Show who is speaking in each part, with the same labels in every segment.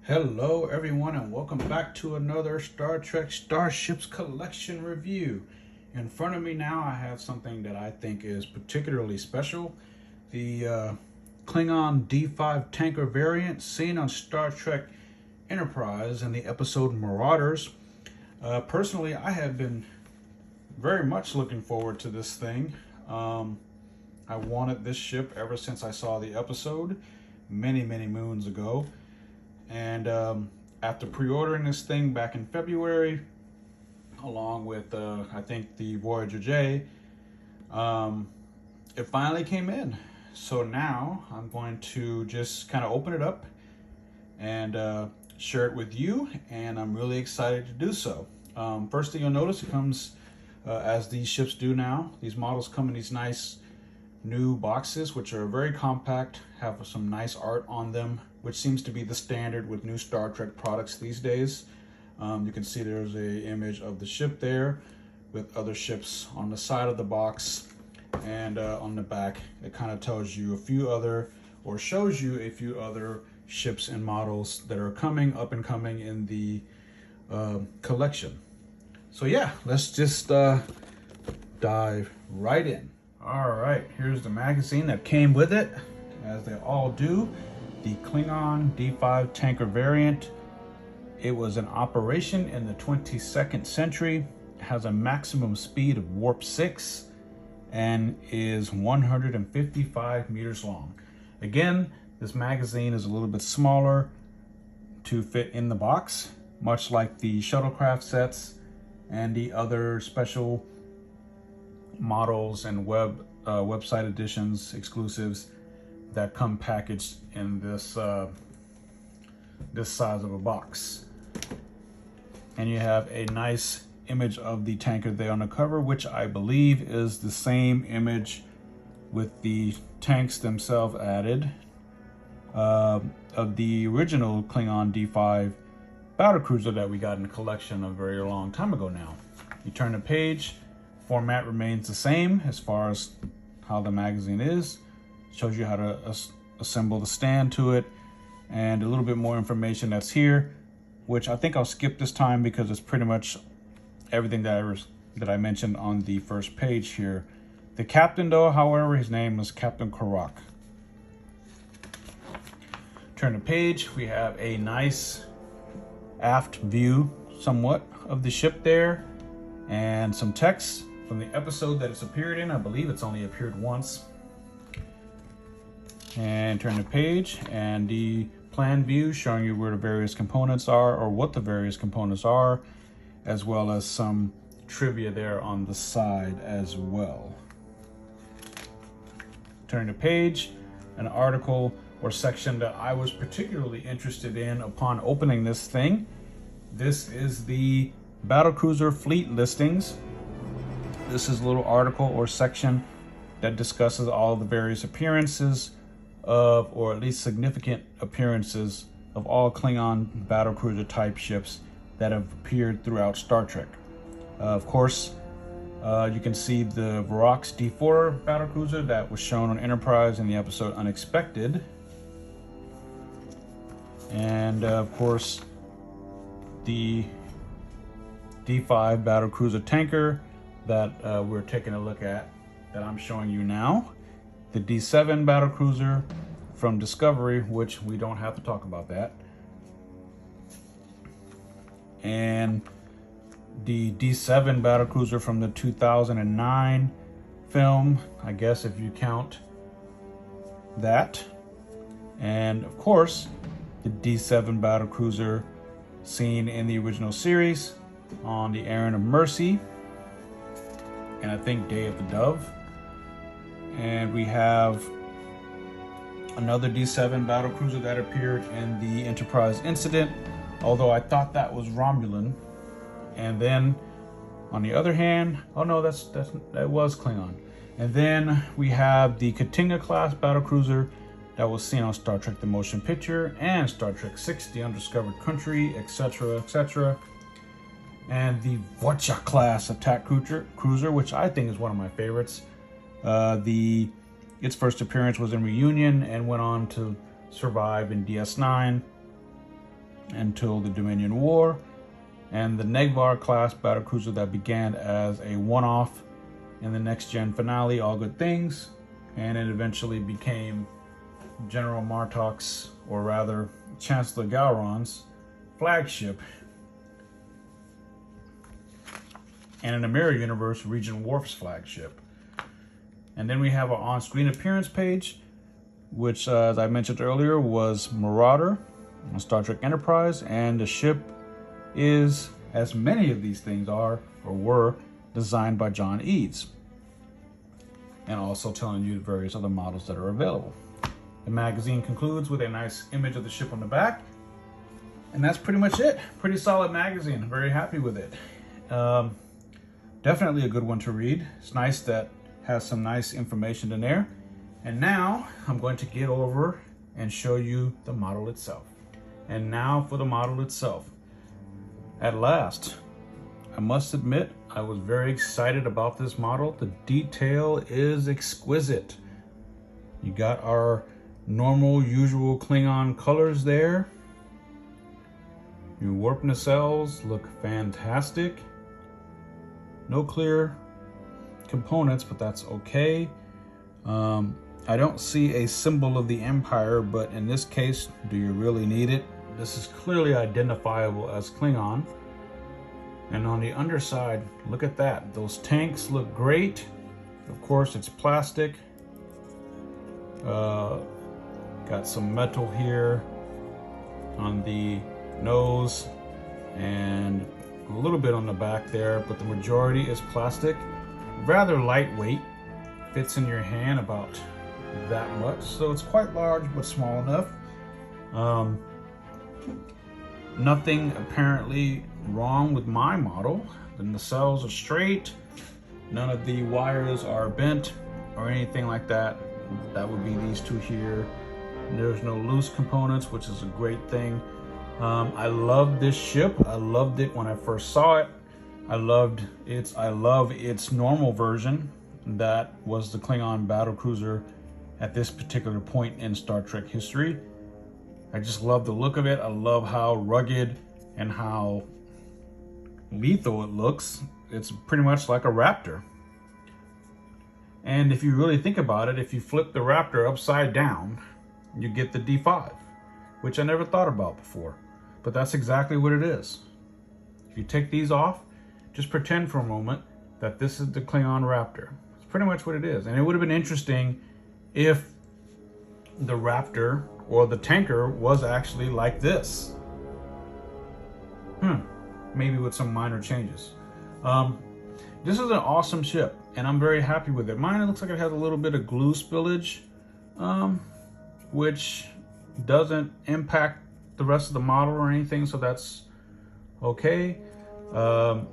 Speaker 1: Hello everyone and welcome back to another Star Trek Starships collection review. In front of me now I have something that I think is particularly special. The Klingon D5 tanker variant seen on Star Trek Enterprise in the episode Marauders. Personally, I have been very much looking forward to this thing. I wanted this ship ever since I saw the episode many moons ago. And after pre-ordering this thing back in February, along with I think the Voyager J, it finally came in. So now I'm going to just kind of open it up and share it with you, and I'm really excited to do so. First thing you'll notice, it comes as these ships do now. These models come in these nice new boxes, which are very compact, have some nice art on them, which seems to be the standard with new Star Trek products these days. You can see there's an image of the ship there with other ships on the side of the box, and on the back it kind of tells you a few other, or shows you a few other ships and models that are up and coming in the collection. So yeah, let's just dive right in. All right, here's the magazine that came with it, as they all do. The Klingon D5 tanker variant. It was in operation in the 22nd century. It has a maximum speed of warp 6 and is 155 meters long. Again, this magazine is a little bit smaller to fit in the box, much like the shuttlecraft sets and the other special models and website editions, exclusives that come packaged in this this size of a box. And you have a nice image of the tanker there on the cover, which I believe is the same image with the tanks themselves added of the original Klingon D5 battlecruiser that we got in a collection a very long time ago now. You turn the page, format remains the same as far as how the magazine is. Shows you how to assemble the stand to it, and a little bit more information that's here, which I think I'll skip this time because it's pretty much everything that I mentioned on the first page here. The captain, though, however, his name was Captain Karak. Turn the page, we have a nice aft view somewhat of the ship there, and some text from the episode that it's appeared in. I believe it's only appeared once. And turn the page, and the plan view showing you where the various components are, or what the various components are, as well as some trivia there on the side as well. Turn the page, an article or section that I was particularly interested in upon opening this thing. This is the battlecruiser fleet listings. This is a little article or section that discusses all the various appearances of, or at least significant appearances of, all Klingon battlecruiser type ships that have appeared throughout Star Trek. Of course, you can see the Varrock's D4 battlecruiser that was shown on Enterprise in the episode Unexpected. And of course, the D5 battlecruiser tanker that we're taking a look at, that I'm showing you now. The D7 battlecruiser from Discovery, which we don't have to talk about that. And the D7 battlecruiser from the 2009 film, I guess if you count that. And of course, the D7 battlecruiser seen in the original series on the Errand of Mercy, and I think Day of the Dove. And we have another D7 battlecruiser that appeared in the Enterprise incident, although I thought that was Romulan. And then on the other hand, oh no, that was Klingon. And then we have the Katinga class battlecruiser that was seen on Star Trek The Motion Picture and Star Trek VI The Undiscovered Country, etc., etc. And the Vocha class attack cruiser, which I think is one of my favorites. Its first appearance was in Reunion and went on to survive in DS9. until the Dominion War, and the Negvar class battlecruiser that began as a one-off in the Next Gen finale, All Good Things, and it eventually became General Martok's, or rather Chancellor Gowron's, flagship, and in the Mirror Universe, Regent Worf's flagship. And then we have our on-screen appearance page, which, as I mentioned earlier, was Marauder on Star Trek Enterprise, and the ship is, as many of these things are or were, designed by John Eads, and also telling you the various other models that are available. The magazine concludes with a nice image of the ship on the back, and that's pretty much it. Pretty solid magazine. I'm very happy with it. Definitely a good one to read. It's nice that has some nice information in there. And now I'm going to get over and show you the model itself. And now for the model itself. At last, I must admit, I was very excited about this model. The detail is exquisite. You got our normal, usual Klingon colors there. Your warp nacelles look fantastic. No clear components, but that's okay. I don't see a symbol of the Empire, but in this case, do you really need it? This is clearly identifiable as Klingon. And on the underside, look at that. Those tanks look great. Of course, it's plastic. Got some metal here on the nose and a little bit on the back there, but the majority is plastic. Rather lightweight, fits in your hand about that much, so it's quite large but small enough. Nothing apparently wrong with my model. The nacelles are straight, none of the wires are bent or anything like that. That would be these two here. There's no loose components, which is a great thing. I love this ship. I loved it when I first saw it. I love its normal version. That was the Klingon battlecruiser at this particular point in Star Trek history. I just love the look of it. I love how rugged and how lethal it looks. It's pretty much like a Raptor. And if you really think about it, if you flip the Raptor upside down, you get the D5, which I never thought about before. But that's exactly what it is. If you take these off, just pretend for a moment that this is the Klingon Raptor. It's pretty much what it is. And it would have been interesting if the Raptor or the tanker was actually like this. Maybe with some minor changes. This is an awesome ship, and I'm very happy with it. Mine, it looks like it has a little bit of glue spillage, which doesn't impact the rest of the model or anything, so that's okay. The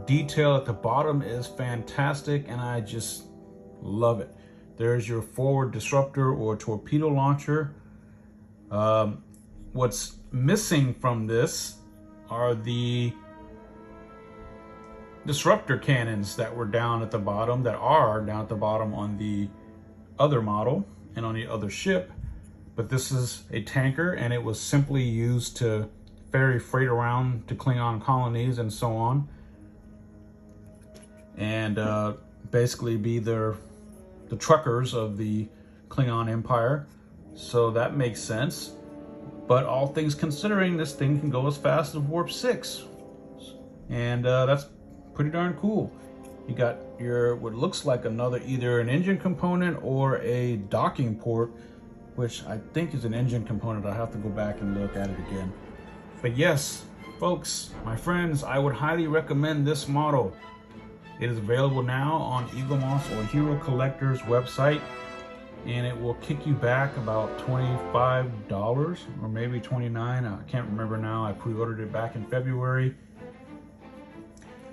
Speaker 1: detail at the bottom is fantastic, and I just love it. There's your forward disruptor or torpedo launcher. What's missing from this are the disruptor cannons that were down at the bottom, that are down at the bottom on the other model and on the other ship. But this is a tanker, and it was simply used to ferry freight around to Klingon colonies and so on, and basically be the truckers of the Klingon Empire. So that makes sense. But all things considering, this thing can go as fast as Warp 6. And that's pretty darn cool. You got your, what looks like another, either an engine component or a docking port, which I think is an engine component. I'll have to go back and look at it again. But yes, folks, my friends, I would highly recommend this model. It is available now on Eaglemoss or Hero Collector's website, and it will kick you back about $25 or maybe $29. I can't remember now. I pre-ordered it back in February.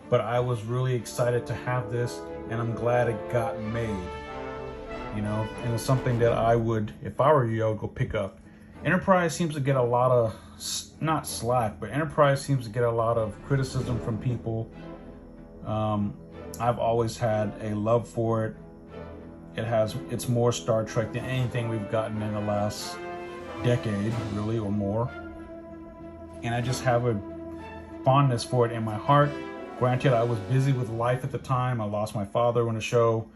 Speaker 1: But I was really excited to have this, and I'm glad it got made. You know, and it's something that I would, if I were you, I would go pick up. Enterprise seems to get a lot of, not slack, but Enterprise seems to get a lot of criticism from people. I've always had a love for it. It's more Star Trek than anything we've gotten in the last decade, really, or more. and I just have a fondness for it in my heart. Granted, I was busy with life at the time. I lost my father when the show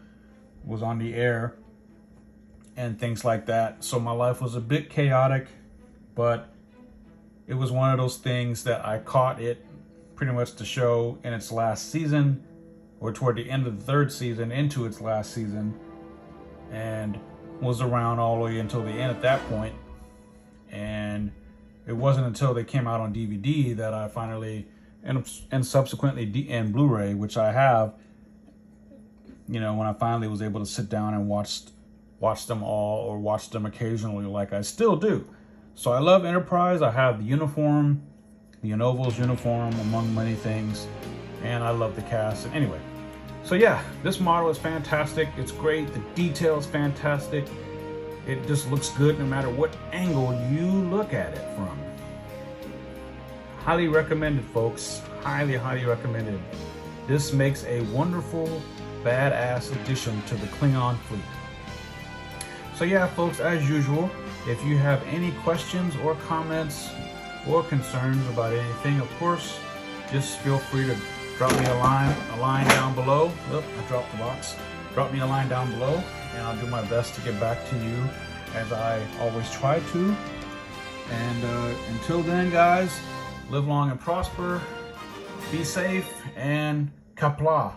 Speaker 1: was on the air and things like that. So my life was a bit chaotic, but it was one of those things that I caught it pretty much the show in its last season, or toward the end of the third season into its last season, and was around all the way until the end at that point. And it wasn't until they came out on DVD that I finally, and subsequently in Blu-ray, which I have, when I finally was able to sit down and watch them all, or watch them occasionally like I still do. So I love Enterprise. I have the uniform, the Anovo's uniform, among many things, and I love the cast. And anyway, so yeah, this model is fantastic. It's great. The detail is fantastic. It just looks good no matter what angle you look at it from. Highly recommended, folks. Highly, highly recommended. This makes a wonderful, badass addition to the Klingon fleet. So yeah, folks, as usual, if you have any questions or comments or concerns about anything, of course, just feel free to drop me a line down below. Oop, I dropped the box. Drop me a line down below, and I'll do my best to get back to you, as I always try to. And until then, guys, live long and prosper, be safe, and Qapla'.